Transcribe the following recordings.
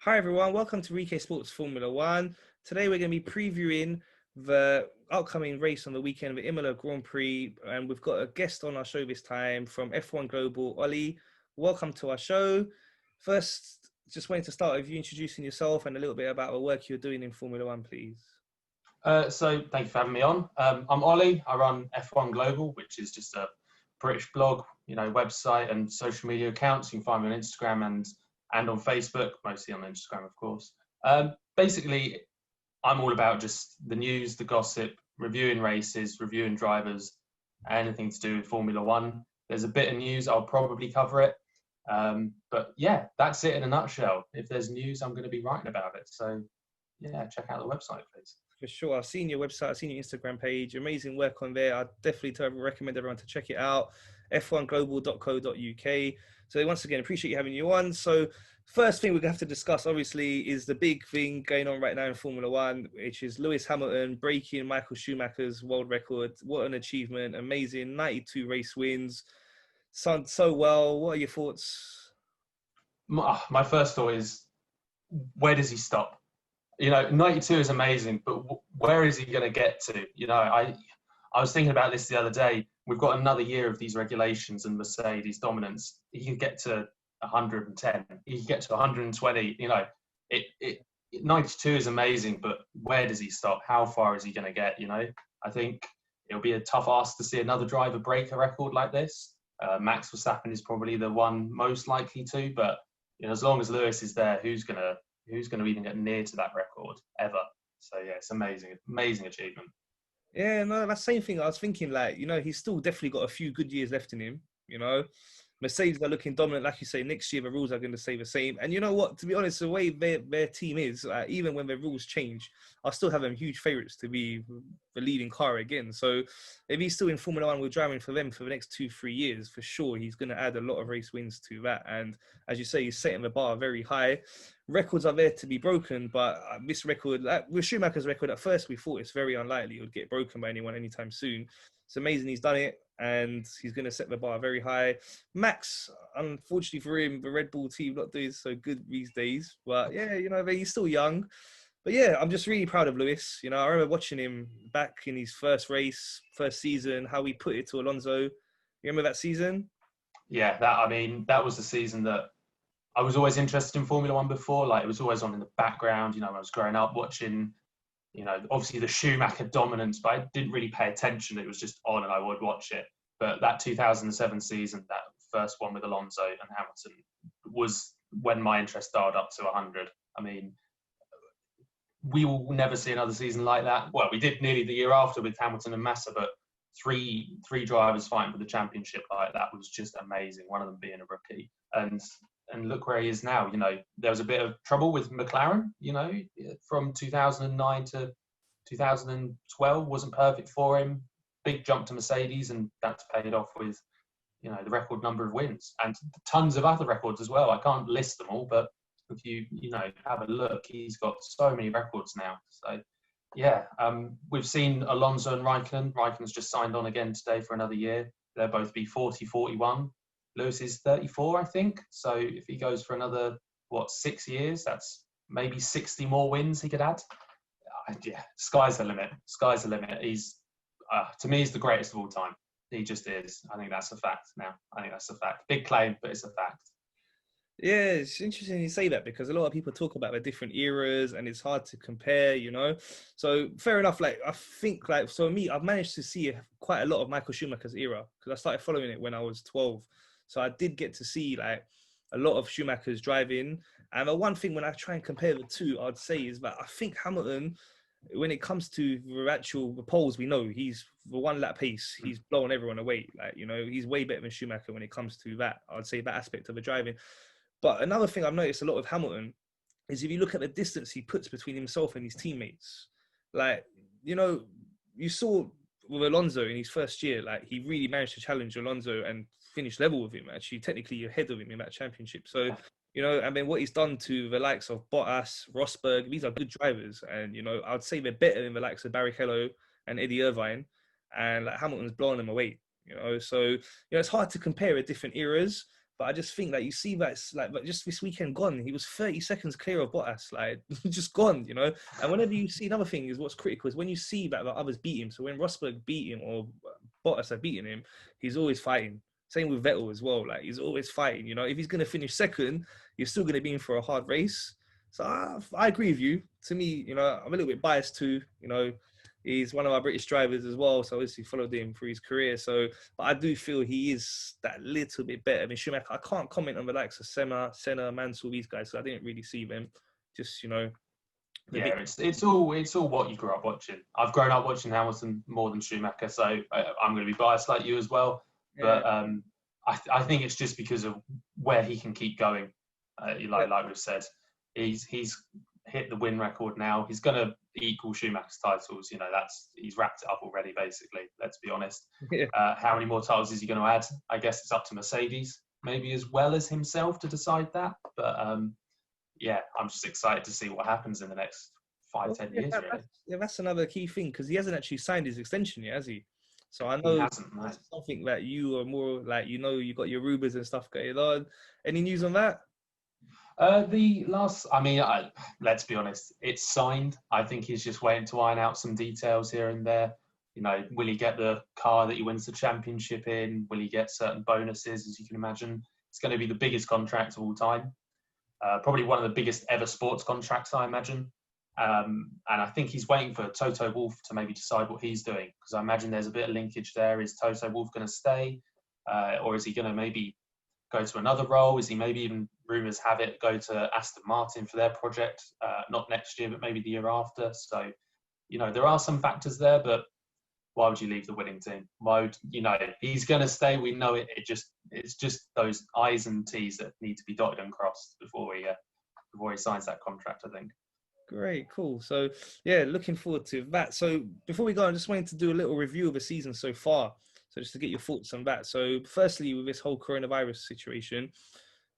Hi everyone, welcome to ReeKay Sports Formula One. Today we're going to be previewing the upcoming race on the weekend of the Imola Grand Prix, and we've got a guest on our show this time from F1 Global, Ollie. Welcome to our show. First, just wanted to start with you introducing yourself and a little bit about the work you're doing in Formula One, please. So thank you for having me on. I'm Ollie. I run F1 Global, which is just a British blog, website and social media accounts. You can find me on Instagram and on Facebook, mostly on Instagram, of course. Basically, I'm all about just the news, the gossip, reviewing races, reviewing drivers, anything to do with Formula One. There's a bit of news, I'll probably cover it. But yeah, that's it in a nutshell. If there's news, I'm going to be writing about it. So yeah, check out the website, please. For sure. I've seen your website, I've seen your Instagram page, amazing work on there. I definitely recommend everyone to check it out, f1global.co.uk. So once again, appreciate you having you on. So first thing we're going to have to discuss, obviously, is the big thing going on right now in Formula One, which is Lewis Hamilton breaking Michael Schumacher's world record. What an achievement. Amazing. 92 race wins. Sounds so well. What are your thoughts? My first thought is, where does he stop? 92 is amazing, but where is he going to get to? I was thinking about this the other day. We've got another year of these regulations and Mercedes dominance. He can get to 110. He can get to 120. 92 is amazing, but where does he stop? How far is he going to get? I think it'll be a tough ask to see another driver break a record like this. Max Verstappen is probably the one most likely to, but as long as Lewis is there, who's going to even get near to that record ever? So yeah, it's amazing achievement. Yeah, no, that's the same thing. I was thinking, he's still definitely got a few good years left in him. Mercedes are looking dominant, like you say. Next year the rules are going to stay the same. And you know what? To be honest, the way their team is, even when the rules change, I still have them huge favourites to be the leading car again. So if he's still in Formula One, we're driving for them for the next 2-3 years for sure. He's going to add a lot of race wins to that. And as you say, he's setting the bar very high. Records are there to be broken, but this record, with Schumacher's record, at first we thought it's very unlikely it would get broken by anyone anytime soon. It's amazing he's done it, and he's going to set the bar very high. Max, unfortunately for him, the Red Bull team not doing so good these days. But yeah, he's still young. But yeah, I'm just really proud of Lewis. I remember watching him back in his first race, first season, how he put it to Alonso. You remember that season? Yeah, that was the season that I was always interested in Formula One before. Like, it was always on in the background, when I was growing up watching, obviously the Schumacher dominance, but I didn't really pay attention. It was just on and I would watch it. But that 2007 season, that first one with Alonso and Hamilton, was when my interest dialed up to 100. We will never see another season like that. Well, we did nearly the year after with Hamilton and Massa, but three drivers fighting for the championship like that was just amazing. One of them being a rookie. And look where he is now. There was a bit of trouble with McLaren, from 2009 to 2012 wasn't perfect for him. Big jump to Mercedes, and that's paid off with, the record number of wins and tons of other records as well. I can't list them all, but if you have a look, he's got so many records now. So yeah, we've seen Alonso and Raikkonen. Raikkonen's just signed on again today for another year. They'll both be 40-41. Lewis is 34, I think. So if he goes for another, 6 years, that's maybe 60 more wins he could add. Yeah, sky's the limit. Sky's the limit. He's, to me, he's the greatest of all time. He just is. I think that's a fact now. I think that's a fact. Big claim, but it's a fact. Yeah, it's interesting you say that because a lot of people talk about the different eras and it's hard to compare, So fair enough. I think so me, I've managed to see quite a lot of Michael Schumacher's era because I started following it when I was 12. So I did get to see a lot of Schumacher's driving. And the one thing when I try and compare the two, I'd say is that I think Hamilton, when it comes to the polls, we know he's the one lap pace. He's blowing everyone away. He's way better than Schumacher when it comes to that. I'd say that aspect of the driving. But another thing I've noticed a lot with Hamilton is if you look at the distance he puts between himself and his teammates, you saw with Alonso in his first year, he really managed to challenge Alonso and finish level with him, actually technically ahead of him in that championship. So, and then what he's done to the likes of Bottas, Rosberg, these are good drivers. And, I'd say they're better than the likes of Barrichello and Eddie Irvine. And Hamilton's blowing them away, So, it's hard to compare at different eras. But I just think like you see that's like, but just this weekend gone, he was 30 seconds clear of Bottas, like just gone, you know. And whenever you see another thing is what's critical is when you see that others beat him. So when Rosberg beat him or Bottas are beating him, he's always fighting. Same with Vettel as well. Like he's always fighting. You know, if he's gonna finish second, you're still gonna be in for a hard race. So I agree with you. To me, you know, I'm a little bit biased too. You know, he's one of our British drivers as well, so obviously followed him through his career. So, but I do feel he is that little bit better than Schumacher. I can't comment on the likes of Senna, Mansell, these guys, so I didn't really see them. Just, you know, Yeah, it's all what you grew up watching. I've grown up watching Hamilton more than Schumacher, so I'm going to be biased like you as well. Yeah. But I think it's just because of where he can keep going. Like we've said, he's hit the win record now. He's going to equal Schumacher's titles. You know, he's wrapped it up already. Basically, let's be honest. Yeah. How many more titles is he going to add? I guess it's up to Mercedes, maybe as well as himself, to decide that. But yeah, I'm just excited to see what happens in the next 5-10 years. Really. That's another key thing because he hasn't actually signed his extension yet, has he? So I know that's something that you are more like, you know, you got your Rubers and stuff going on. Any news on that? Let's be honest, it's signed. I think he's just waiting to iron out some details here and there. You know, will he get the car that he wins the championship in? Will he get certain bonuses, as you can imagine? It's going to be the biggest contract of all time. Probably one of the biggest ever sports contracts, I imagine. And I think he's waiting for Toto Wolff to maybe decide what he's doing, because I imagine there's a bit of linkage there. Is Toto Wolff going to stay? Or is he going to maybe go to another role? Is he maybe even, rumours have it, go to Aston Martin for their project? Not next year, but maybe the year after. So, you know, there are some factors there, but why would you leave the winning team? Why would, you know, he's going to stay. We know it. It's just those I's and T's that need to be dotted and crossed before he signs that contract, I think. Great, cool. So, yeah, looking forward to that. So, before we go, I just wanted to do a little review of the season so far. So, just to get your thoughts on that. So, firstly, with this whole coronavirus situation,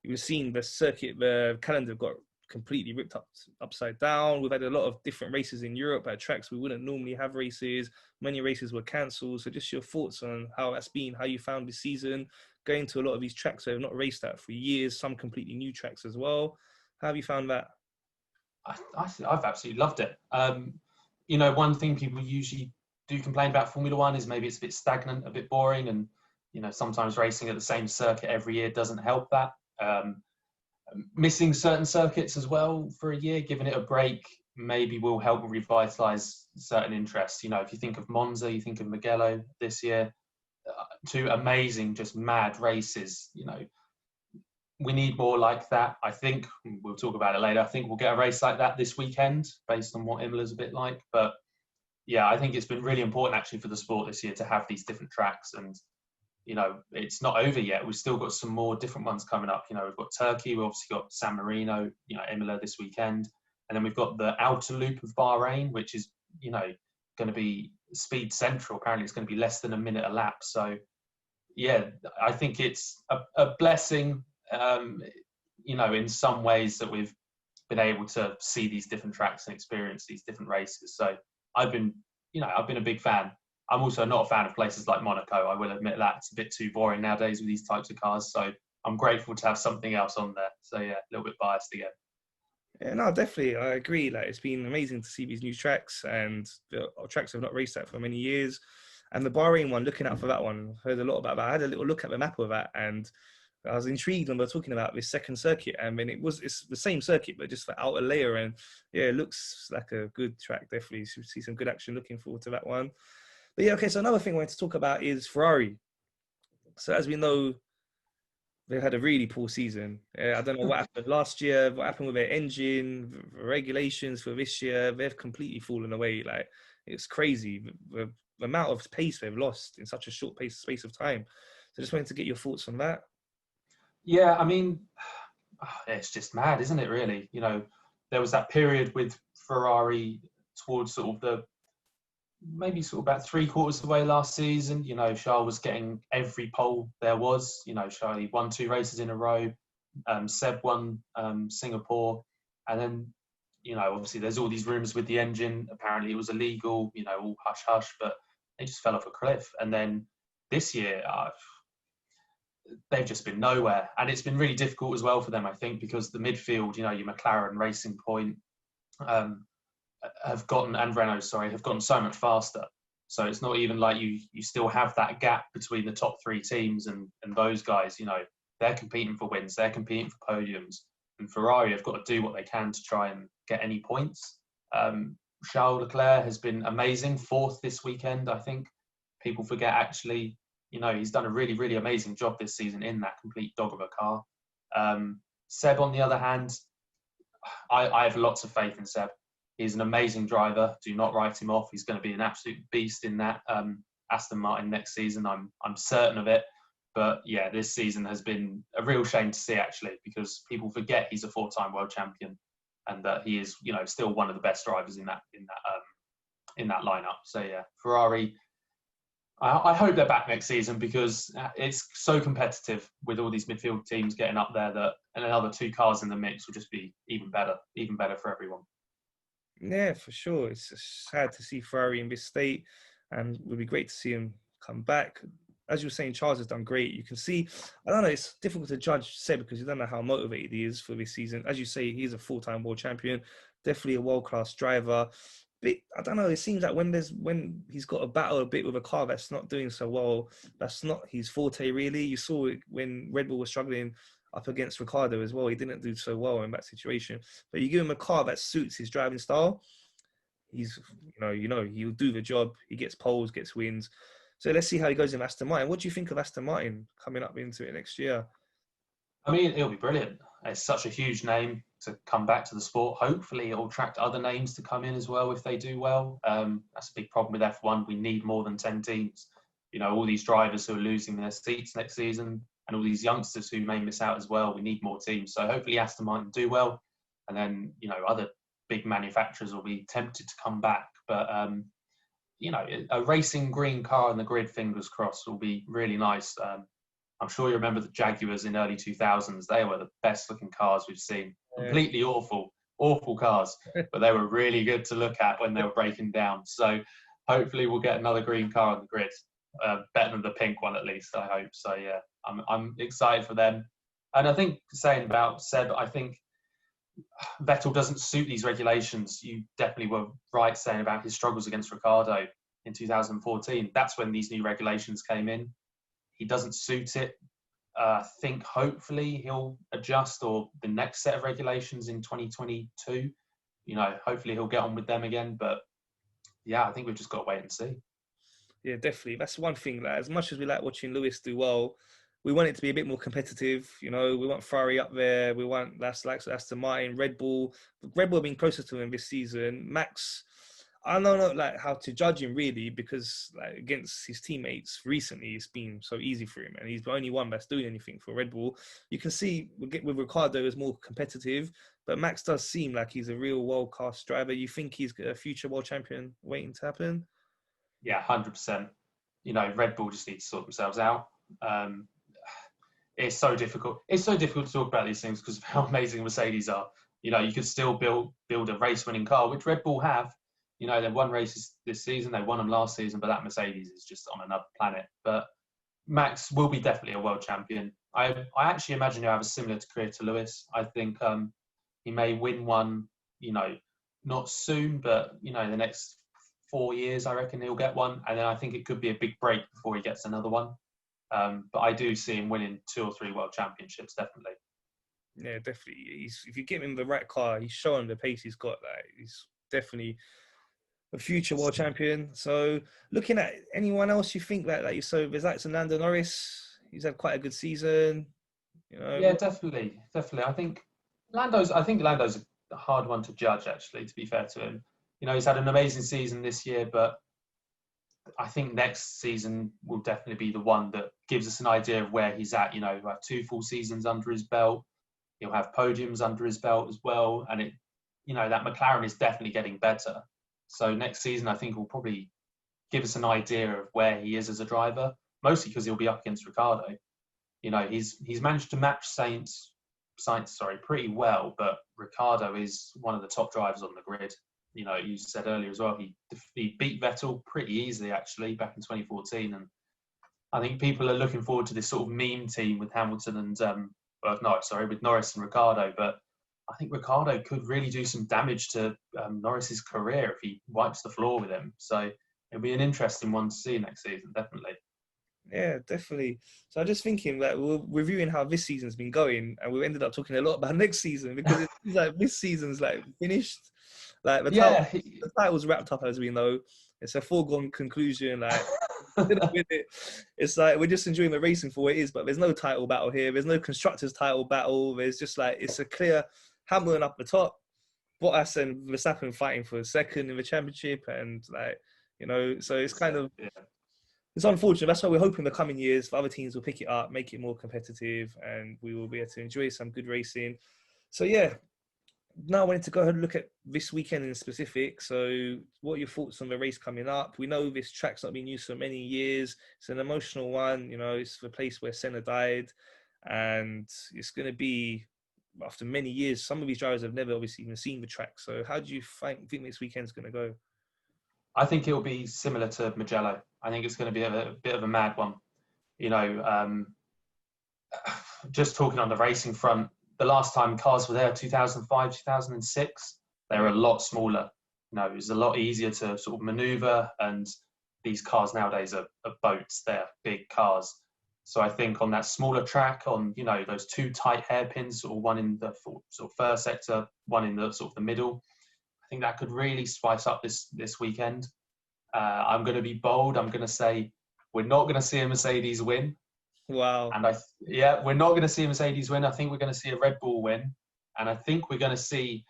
we've seen the calendar got completely ripped upside down. We've had a lot of different races in Europe at tracks we wouldn't normally have races. Many races were cancelled. So, just your thoughts on how that's been, how you found this season, going to a lot of these tracks that have not raced at for years, some completely new tracks as well. How have you found that? I've absolutely loved it. You know, one thing people usually do complain about Formula One is maybe it's a bit stagnant, a bit boring, and you know, sometimes racing at the same circuit every year doesn't help that. Missing certain circuits as well for a year, giving it a break, maybe will help revitalise certain interests. You know, if you think of Monza, you think of Mugello this year, two amazing, just mad races. You know, we need more like that. I think we'll talk about it later. I think we'll get a race like that this weekend based on what Imola's a bit like. But yeah, I think it's been really important actually for the sport this year to have these different tracks. And, you know, it's not over yet. We've still got some more different ones coming up. You know, we've got Turkey. We've obviously got San Marino, you know, Imola this weekend. And then we've got the outer loop of Bahrain, which is, you know, going to be speed central. Apparently it's going to be less than a minute a lap. So, yeah, I think it's a blessing. You know, in some ways that we've been able to see these different tracks and experience these different races. So I've been a big fan. I'm also not a fan of places like Monaco. I will admit that it's a bit too boring nowadays with these types of cars. So I'm grateful to have something else on there. So yeah, a little bit biased again. Yeah, no, definitely. I agree. Like, it's been amazing to see these new tracks, and the tracks have not raced at for many years. And the Bahrain one, looking out for that one, heard a lot about that. I had a little look at the map of that, and I was intrigued when we were talking about this second circuit. I mean, it's the same circuit, but just the outer layer. And yeah, it looks like a good track. Definitely see some good action. Looking forward to that one. But yeah, okay. So another thing I wanted to talk about is Ferrari. So as we know, they had a really poor season. I don't know what happened last year, what happened with their engine, regulations for this year. They've completely fallen away. Like, it's crazy. The amount of pace they've lost in such a short space of time. So just wanted to get your thoughts on that. Yeah, I mean, it's just mad, isn't it, really? You know, there was that period with Ferrari towards sort of maybe about 3/4 of the way last season. You know, Charles was getting every pole there was. You know, Charlie won 2 races in a row. Seb won Singapore. And then, you know, obviously there's all these rumours with the engine. Apparently it was illegal, you know, all hush-hush, but they just fell off a cliff. And then this year, they've just been nowhere. And it's been really difficult as well for them, I think, because the midfield, your McLaren, Racing Point, have gotten, and Renault, sorry, have gotten so much faster. So it's not even like you still have that gap between the top three teams and those guys. They're competing for wins, they're competing for podiums, and Ferrari have got to do what they can to try and get any points. Charles Leclerc has been amazing, fourth this weekend, I think. People forget, actually, he's done a really, really amazing job this season in that complete dog of a car. Seb, on the other hand, I have lots of faith in Seb. He's an amazing driver. Do not write him off. He's going to be an absolute beast in that Aston Martin next season. I'm certain of it. But yeah, this season has been a real shame to see, actually, because people forget he's a four-time world champion and that he is, still one of the best drivers in that lineup. So yeah, Ferrari. I hope they're back next season, because it's so competitive with all these midfield teams getting up there, that and another two cars in the mix will just be even better for everyone. Yeah, for sure. It's sad to see Ferrari in this state, and it would be great to see him come back. As you were saying, Charles has done great. You can see, I don't know, it's difficult to judge Seb because you don't know how motivated he is for this season. As you say, he's a full-time world champion, definitely a world-class driver. But I don't know, it seems like when he's got to battle a bit with a car that's not doing so well, that's not his forte, really. You saw it when Red Bull was struggling up against Ricciardo as well. He didn't do so well in that situation. But you give him a car that suits his driving style, he's, he'll do the job. He gets poles, gets wins. So let's see how he goes in Aston Martin. What do you think of Aston Martin coming up into it next year? I mean, it'll be brilliant. It's such a huge name to come back to the sport. Hopefully, it'll attract other names to come in as well if they do well. That's a big problem with F1. We need more than 10 teams. All these drivers who are losing their seats next season, and all these youngsters who may miss out as well. We need more teams. So hopefully Aston Martin do well, and then other big manufacturers will be tempted to come back. But a racing green car in the grid, fingers crossed, will be really nice. I'm sure you remember the Jaguars in early 2000s. They were the best looking cars we've seen. Yeah. Completely awful cars, but they were really good to look at when they were breaking down. So hopefully we'll get another green car on the grid, better than the pink one at least, I hope. So yeah, I'm excited for them. And I think, saying about Seb, I think Vettel doesn't suit these regulations. You definitely were right saying about his struggles against Ricciardo in 2014. That's when these new regulations came in. He doesn't suit it. I think hopefully he'll adjust, or the next set of regulations in 2022. Hopefully he'll get on with them again. But yeah, I think we've just got to wait and see. Yeah, definitely. That's one thing. Like, as much as we like watching Lewis do well, we want it to be a bit more competitive. We want Ferrari up there. We want that's Aston Martin, Red Bull. Red Bull being closer to him this season. Max, I don't know how to judge him really, because against his teammates recently, it's been so easy for him, and he's the only one that's doing anything for Red Bull. You can see with Ricciardo is more competitive, but Max does seem like he's a real world-class driver. You think he's a future world champion waiting to happen? Yeah, 100%. Red Bull just need to sort themselves out. It's so difficult. It's so difficult to talk about these things because of how amazing Mercedes are. You could still build a race-winning car, which Red Bull have. They've won races this season. They won them last season, but that Mercedes is just on another planet. But Max will be definitely a world champion. I actually imagine he'll have a similar career to Lewis. I think he may win one, not soon, but, the next 4 years, I reckon he'll get one. And then I think it could be a big break before he gets another one. But I do see him winning 2 or 3 world championships, definitely. Yeah, definitely. If you give him the right car, he's showing the pace he's got. He's definitely a future world champion. So looking at anyone else you think that you saw, there's some Landon Norris. He's had quite a good season. Yeah, definitely. I think Lando's a hard one to judge, actually, to be fair to him. He's had an amazing season this year, but I think next season will definitely be the one that gives us an idea of where he's at. He'll have 2 full seasons under his belt. He'll have podiums under his belt as well. And that McLaren is definitely getting better. So next season, I think will probably give us an idea of where he is as a driver, mostly because he'll be up against Ricciardo. He's managed to match Sainz pretty well, but Ricciardo is one of the top drivers on the grid. You said earlier as well, he beat Vettel pretty easily, actually, back in 2014. And I think people are looking forward to this sort of meme team with Hamilton and with Norris and Ricciardo. But I think Ricciardo could really do some damage to Norris's career if he wipes the floor with him. So it'll be an interesting one to see next season, definitely. Yeah, definitely. So I'm just thinking that we're reviewing how this season's been going, and we ended up talking a lot about next season because it seems like this season's like finished. Like Yeah. the title's wrapped up, as we know. It's a foregone conclusion. Like it's like we're just enjoying the racing for what it is, but there's no title battle here. There's no constructors title battle. There's just like it's a clear Hamilton up the top, Bottas and Verstappen fighting for a second in the championship, and like so it's kind of. Yeah. It's unfortunate. That's why we're hoping the coming years, the other teams will pick it up, make it more competitive, and we will be able to enjoy some good racing. So yeah, now I wanted to go ahead and look at this weekend in specific. So what are your thoughts on the race coming up? We know this track's not been used for many years. It's an emotional one. It's the place where Senna died, and it's going to be after many years. Some of these drivers have never obviously even seen the track. So how do you think this weekend's going to go? I think it'll be similar to Mugello. I think it's going to be a bit of a mad one. Just talking on the racing front, the last time cars were there, 2005, 2006, they were a lot smaller. It was a lot easier to sort of maneuver, and these cars nowadays are boats. They're big cars. So I think on that smaller track, on those two tight hairpins, or one in the sort of first sector, one in the sort of the middle, I think that could really spice up this weekend. I'm going to be bold. I'm going to say we're not going to see a Mercedes win. Wow. And we're not going to see a Mercedes win. I think we're going to see a Red Bull win. And I think we're going to see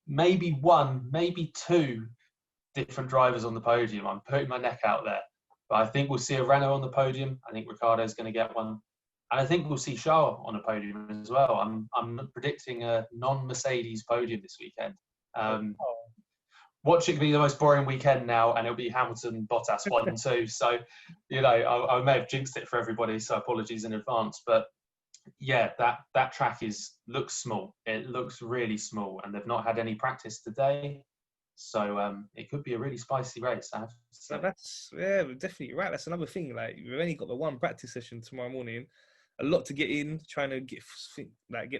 maybe one, maybe two different drivers on the podium. I'm putting my neck out there. But I think we'll see a Renault on the podium. I think Ricciardo's going to get one. And I think we'll see Charles on a podium as well. I'm predicting a non-Mercedes podium this weekend. Watch it be the most boring weekend now, and it'll be Hamilton, Bottas 1-2. So, I may have jinxed it for everybody, so apologies in advance. But yeah, that track looks small. It looks really small, and they've not had any practice today. So it could be a really spicy race, I have to say. That's definitely right. That's another thing. Like we've only got the one practice session tomorrow morning. A lot to get in. Trying to get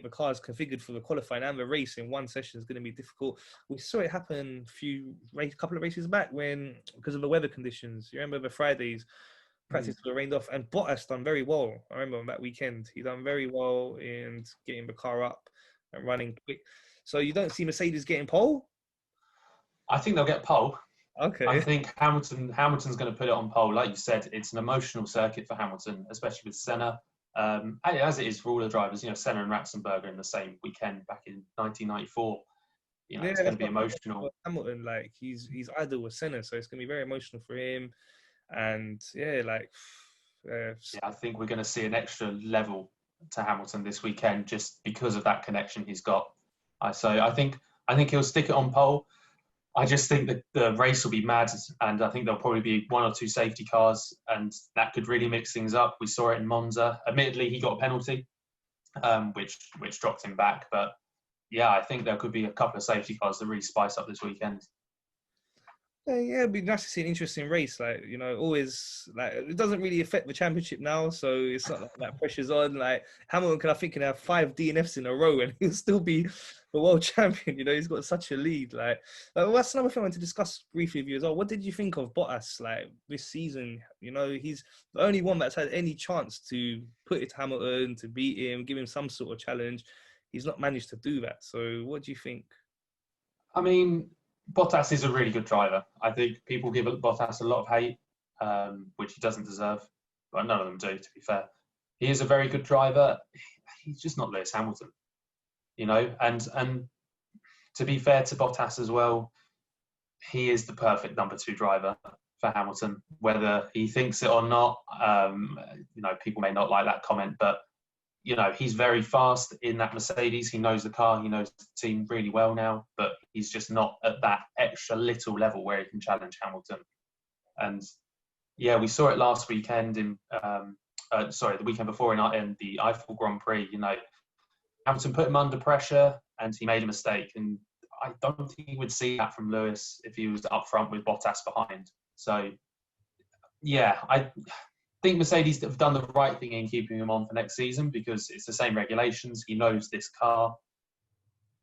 the cars configured for the qualifying and the race in one session is going to be difficult. We saw it happen a couple of races back because of the weather conditions. You remember the Fridays practice were rained off, and Bottas done very well. I remember on that weekend he done very well in getting the car up and running quick. So you don't see Mercedes getting pole? I think they'll get pole. Okay. I think Hamilton's going to put it on pole. Like you said, it's an emotional circuit for Hamilton, especially with Senna. As it is for all the drivers, Senna and Ratzenberger in the same weekend back in 1994. It's going to be emotional. Hamilton, like he's idol with Senna, so it's going to be very emotional for him. And I think we're going to see an extra level to Hamilton this weekend just because of that connection he's got. So I think he'll stick it on pole. I just think that the race will be mad, and I think there'll probably be one or two safety cars, and that could really mix things up. We saw it in Monza. Admittedly, he got a penalty, which dropped him back. But yeah, I think there could be a couple of safety cars that really spice up this weekend. Yeah, it'd be nice to see an interesting race. Always it doesn't really affect the championship now, so it's not like that pressure's on. Like Hamilton can have 5 DNFs in a row and he'll still be the world champion. He's got such a lead. That's another thing I wanted to discuss briefly with you as well. What did you think of Bottas this season? He's the only one that's had any chance to put it to Hamilton, to beat him, give him some sort of challenge. He's not managed to do that. So what do you think? I mean, Bottas is a really good driver. I think people give Bottas a lot of hate, which he doesn't deserve. But none of them do, to be fair. He is a very good driver. He's just not Lewis Hamilton, And to be fair to Bottas as well, he is the perfect number 2 driver for Hamilton. Whether he thinks it or not, people may not like that comment, but he's very fast in that Mercedes. He knows the car, he knows the team really well now, but he's just not at that extra little level where he can challenge Hamilton. And yeah, we saw it last weekend the weekend before in the Eiffel Grand Prix. Hamilton put him under pressure and he made a mistake. And I don't think he would see that from Lewis if he was up front with Bottas behind. So yeah, think Mercedes have done the right thing in keeping him on for next season because it's the same regulations. He knows this car.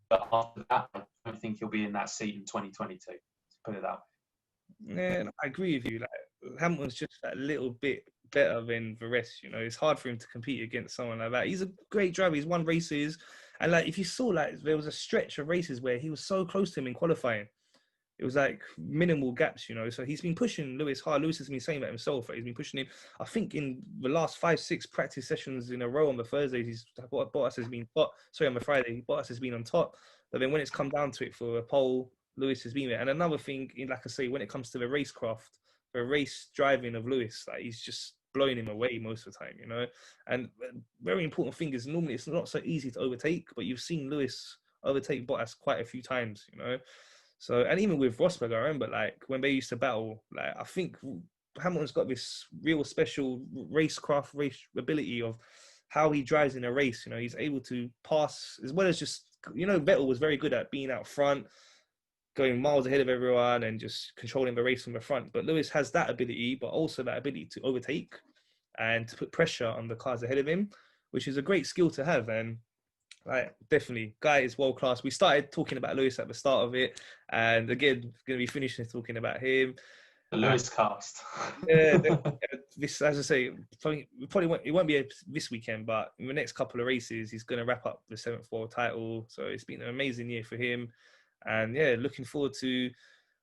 But after that, I don't think he'll be in that seat in 2022. To put it that way. Yeah, I agree with you. Like Hamilton's just that little bit better than the rest. You know, it's hard for him to compete against someone like that. He's a great driver. He's won races, and like if you saw, like there was a stretch of races where he was so close to him in qualifying. It was like minimal gaps, you know. So he's been pushing Lewis hard. Lewis has been saying that himself. He's been pushing him. I think in the last 5-6 practice sessions in a row on the Thursdays, Bottas has been top. Sorry, on the Friday, Bottas has been on top. But then when it's come down to it for a pole, Lewis has been there. And another thing, like I say, when it comes to the racecraft, the race driving of Lewis, like he's just blowing him away most of the time, you know. And very important thing is normally it's not so easy to overtake, but you've seen Lewis overtake Bottas quite a few times, you know. So, and even with Rosberg, I remember like when they used to battle, like I think Hamilton's got this real special racecraft, race ability of how he drives in a race. You know, he's able to pass as well as just, you know, Vettel was very good at being out front, going miles ahead of everyone and just controlling the race from the front. But Lewis has that ability, but also that ability to overtake and to put pressure on the cars ahead of him, which is a great skill to have. And like definitely, guy is world class. We started talking about Lewis at the start of it, and again, going to be finishing talking about him. The Lewis cast. Yeah, this, as I say, it won't be this weekend, but in the next couple of races, he's going to wrap up the 7th world title. So it's been an amazing year for him, and yeah, looking forward to.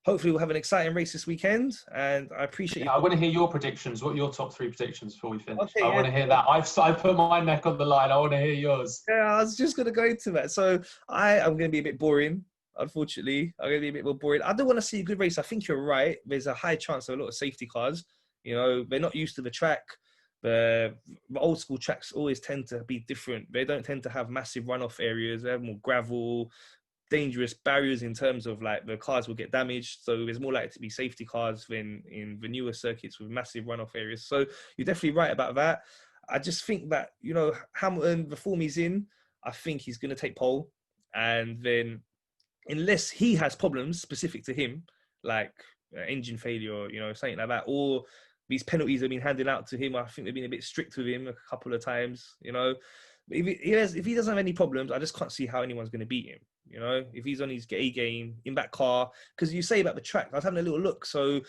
Hopefully, we'll have an exciting race this weekend, and I appreciate you. I want to hear your predictions. What are your top 3 predictions before we finish? Okay, I want to hear that. I put my neck on the line. I want to hear yours. Yeah, I was just going to go into that. So I am going to be a bit boring, unfortunately. I'm going to be a bit more boring. I don't want to see a good race. I think you're right. There's a high chance of a lot of safety cars. You know, they're not used to the track. The old school tracks always tend to be different. They don't tend to have massive runoff areas. They have more gravel, dangerous barriers in terms of like the cars will get damaged. So there's more likely to be safety cars than in the newer circuits with massive runoff areas. So you're definitely right about that. I just think that, you know, Hamilton, the form he's in, I think he's going to take pole. And then unless he has problems specific to him, like engine failure, or, you know, something like that, or these penalties have been handed out to him, I think they've been a bit strict with him a couple of times, you know. If he doesn't have any problems, I just can't see how anyone's going to beat him. You know, if he's on his A game in that car, because you say about the track, I was having a little look. So,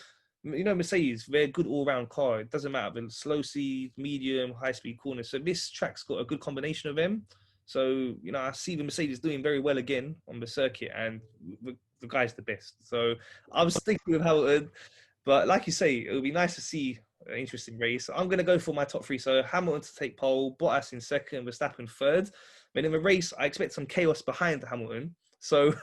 you know, Mercedes, they're a good all-round car. It doesn't matter, the slow speed, medium, high-speed corners. So this track's got a good combination of them. So, you know, I see the Mercedes doing very well again on the circuit, and the guy's the best. So I was thinking with Hamilton, but like you say, it would be nice to see an interesting race. I'm going to go for my top 3. So Hamilton to take pole, Bottas in second, Verstappen third. But in the race, I expect some chaos behind Hamilton. So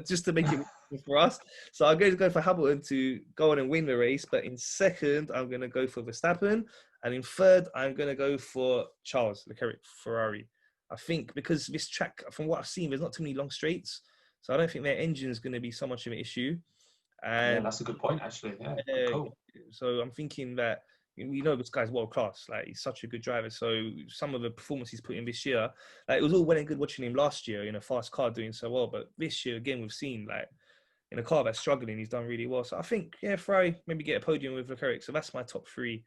just to make it for us. So I'm going to go for Hamilton to go on and win the race. But in second, I'm going to go for Verstappen. And in third, I'm going to go for Charles Leclerc, Ferrari. I think because this track, from what I've seen, there's not too many long straights. So I don't think their engine is going to be so much of an issue. And yeah, that's a good point, actually. Yeah, cool. So I'm thinking that, you know, this guy's world class. Like, he's such a good driver. So some of the performance he's put in this year, like, it was all well and good watching him last year in a fast car doing so well. But this year, again, we've seen, like, in a car that's struggling, he's done really well. So I think, yeah, Ferrari, maybe get a podium with Leclerc. So that's my top 3.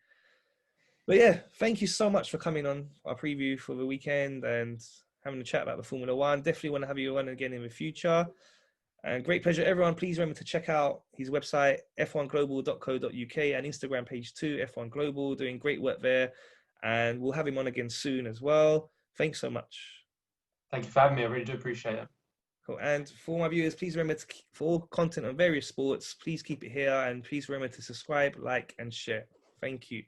But yeah, thank you so much for coming on our preview for the weekend and having a chat about the Formula One. Definitely want to have you on again in the future. And great pleasure, everyone. Please remember to check out his website, f1global.co.uk, and Instagram page too, F1 Global, doing great work there. And we'll have him on again soon as well. Thanks so much. Thank you for having me. I really do appreciate it. Cool. And for my viewers, please remember to for all content on various sports, please keep it here. And please remember to subscribe, like, and share. Thank you.